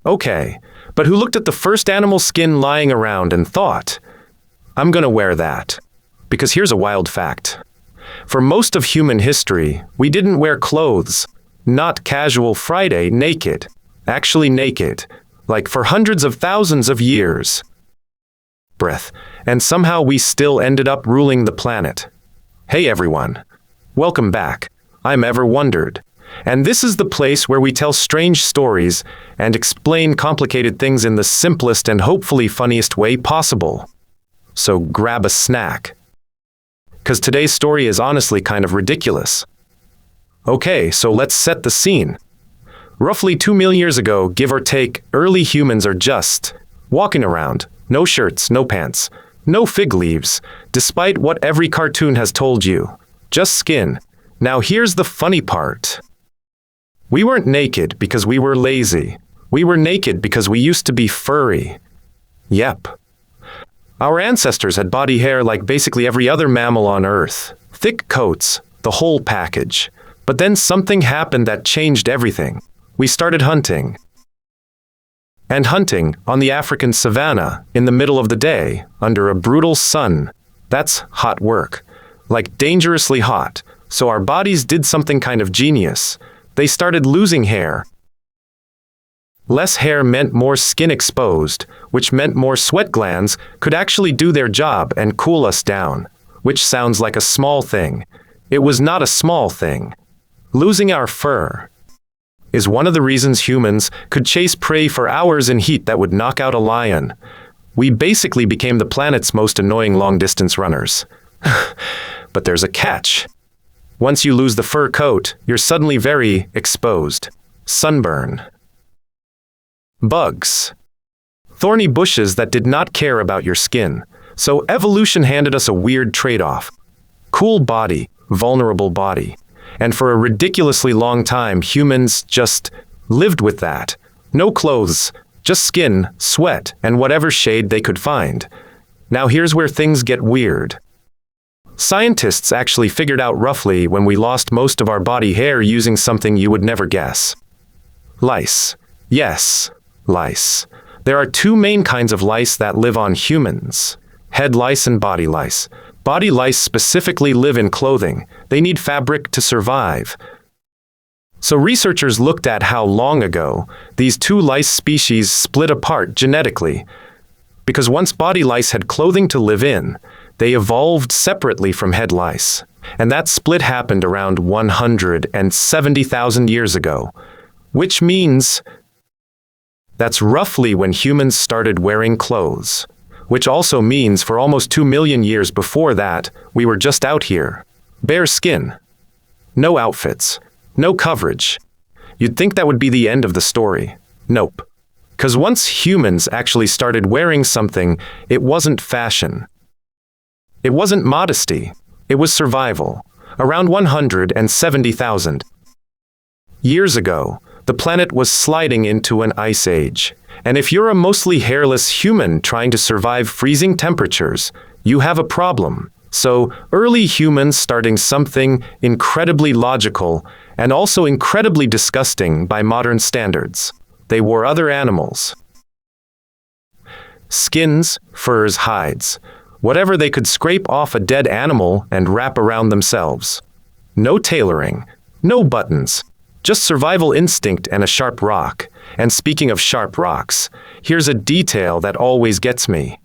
Okay, but who looked at the first animal skin lying around and thought, I'm gonna wear that? Because here's a wild fact. For most of human history, we didn't wear clothes, not casual Friday naked, actually naked, like for hundreds of thousands of years. Breath, and somehow we still ended up ruling the planet. Hey everyone, welcome back. I'm Ever Wondered, and this is the place where we tell strange stories and explain complicated things in the simplest and hopefully funniest way possible. So grab a snack, because today's story is honestly kind of ridiculous. Okay, so let's set the scene. Roughly 2 million years ago, give or take, early humans are just walking around. No shirts, no pants, no fig leaves, despite what every cartoon has told you. Just skin. Now here's the funny part. We weren't naked because we were lazy. We were naked because we used to be furry. Yep. Our ancestors had body hair like basically every other mammal on Earth. Thick coats, the whole package. But then something happened that changed everything. We started hunting. And hunting on the African savanna in the middle of the day, under a brutal sun. That's hot work. Like dangerously hot. So our bodies did something kind of genius. They started losing hair. Less hair meant more skin exposed, which meant more sweat glands could actually do their job and cool us down. Which sounds like a small thing. It was not a small thing. Losing our fur is one of the reasons humans could chase prey for hours in heat that would knock out a lion. We basically became the planet's most annoying long-distance runners. But there's a catch. Once you lose the fur coat, you're suddenly very exposed. Sunburn. Bugs. Thorny bushes that did not care about your skin. So evolution handed us a weird trade-off. Cool body, vulnerable body. And for a ridiculously long time, humans just lived with that. No clothes, just skin, sweat, and whatever shade they could find. Now here's where things get weird. Scientists actually figured out roughly when we lost most of our body hair using something you would never guess. Lice. Yes, lice. There are two main kinds of lice that live on humans. Head lice and body lice. Body lice specifically live in clothing. They need fabric to survive. So researchers looked at how long ago these two lice species split apart genetically. Because once body lice had clothing to live in, they evolved separately from head lice. And that split happened around 170,000 years ago. Which means that's roughly when humans started wearing clothes. Which also means for almost 2 million years before that, we were just out here. Bare skin. No outfits. No coverage. You'd think that would be the end of the story. Nope. 'Cause once humans actually started wearing something, it wasn't fashion. It wasn't modesty. It was survival. Around 170,000 years ago, the planet was sliding into an ice age. And if you're a mostly hairless human trying to survive freezing temperatures, you have a problem. So, early humans starting something incredibly logical and also incredibly disgusting by modern standards. They wore other animals. Skins, furs, hides. Whatever they could scrape off a dead animal and wrap around themselves. No tailoring. No buttons. Just survival instinct and a sharp rock. And speaking of sharp rocks, here's a detail that always gets me.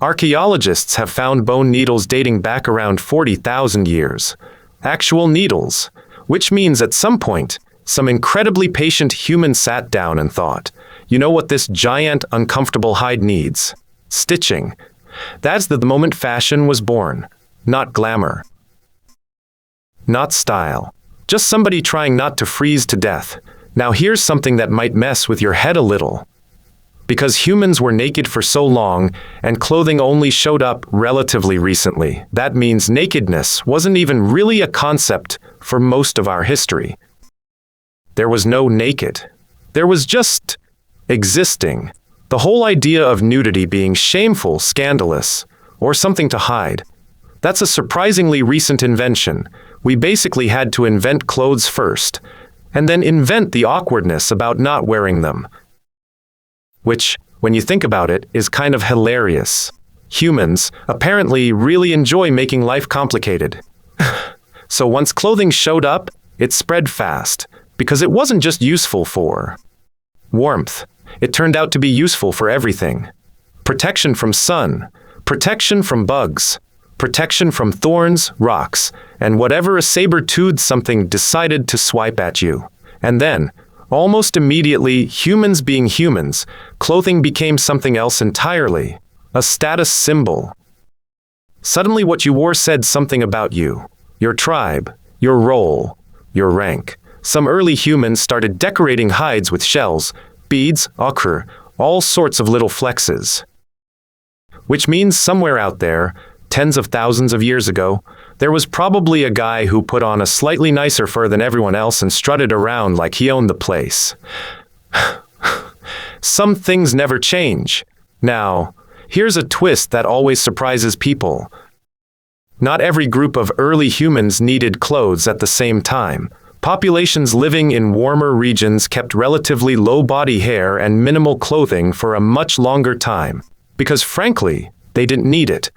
Archaeologists have found bone needles dating back around 40,000 years. Actual needles. Which means at some point, some incredibly patient human sat down and thought, you know what this giant, uncomfortable hide needs? Stitching. That's the moment fashion was born. Not glamour. Not style. Just somebody trying not to freeze to death. Now here's something that might mess with your head a little. Because humans were naked for so long, and clothing only showed up relatively recently, that means nakedness wasn't even really a concept for most of our history. There was no naked. There was just existing. The whole idea of nudity being shameful, scandalous, or something to hide. That's a surprisingly recent invention. We basically had to invent clothes first, and then invent the awkwardness about not wearing them. Which, when you think about it, is kind of hilarious. Humans apparently really enjoy making life complicated. So once clothing showed up, it spread fast, because it wasn't just useful for warmth. It turned out to be useful for everything. Protection from sun, protection from bugs, protection from thorns, rocks, and whatever a saber-toothed something decided to swipe at you. And then, almost immediately, humans being humans, clothing became something else entirely, a status symbol. Suddenly what you wore said something about you, your tribe, your role, your rank. Some early humans started decorating hides with shells, beads, ochre, all sorts of little flexes. Which means somewhere out there, tens of thousands of years ago, there was probably a guy who put on a slightly nicer fur than everyone else and strutted around like he owned the place. Some things never change. Now, here's a twist that always surprises people. Not every group of early humans needed clothes at the same time. Populations living in warmer regions kept relatively low body hair and minimal clothing for a much longer time, because frankly, they didn't need it.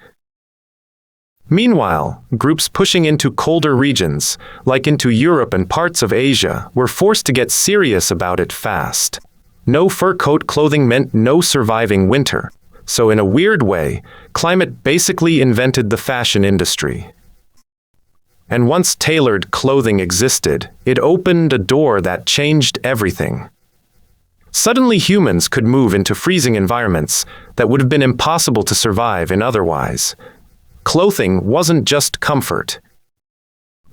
Meanwhile, groups pushing into colder regions, like into Europe and parts of Asia, were forced to get serious about it fast. No fur coat clothing meant no surviving winter. So in a weird way, climate basically invented the fashion industry. And once tailored clothing existed, it opened a door that changed everything. Suddenly humans could move into freezing environments that would have been impossible to survive in otherwise. Clothing wasn't just comfort.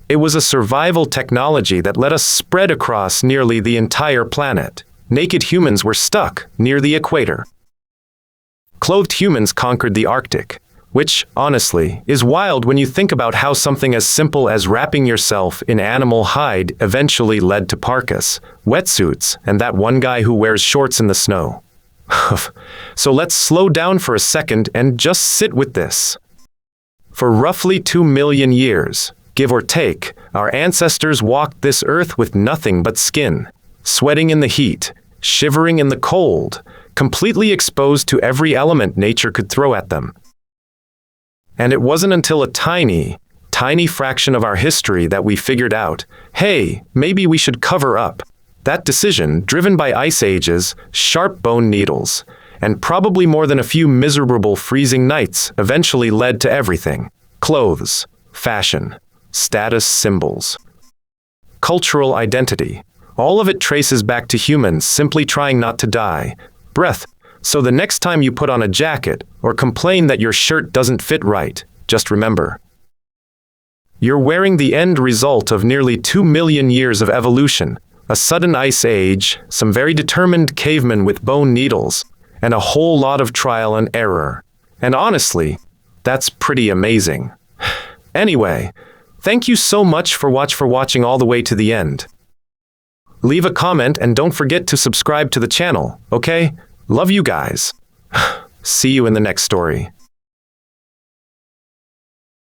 It was a survival technology that let us spread across nearly the entire planet. Naked humans were stuck near the equator. Clothed humans conquered the Arctic, which, honestly, is wild when you think about how something as simple as wrapping yourself in animal hide eventually led to parkas, wetsuits, and that one guy who wears shorts in the snow. So let's slow down for a second and just sit with this. For roughly 2 million years, give or take, our ancestors walked this earth with nothing but skin, sweating in the heat, shivering in the cold, completely exposed to every element nature could throw at them. And it wasn't until a tiny fraction of our history that we figured out, hey, maybe we should cover up. That decision, driven by ice ages, sharp bone needles, and probably more than a few miserable freezing nights, eventually led to everything. Clothes, fashion, status symbols, cultural identity. All of it traces back to humans simply trying not to die. Breath. So the next time you put on a jacket or complain that your shirt doesn't fit right, just remember. You're wearing the end result of nearly 2 million years of evolution, a sudden ice age, some very determined cavemen with bone needles, and a whole lot of trial and error. And honestly, that's pretty amazing. Anyway, thank you so much for watching all the way to the end. Leave a comment and don't forget to subscribe to the channel, okay? Love you guys. See you in the next story.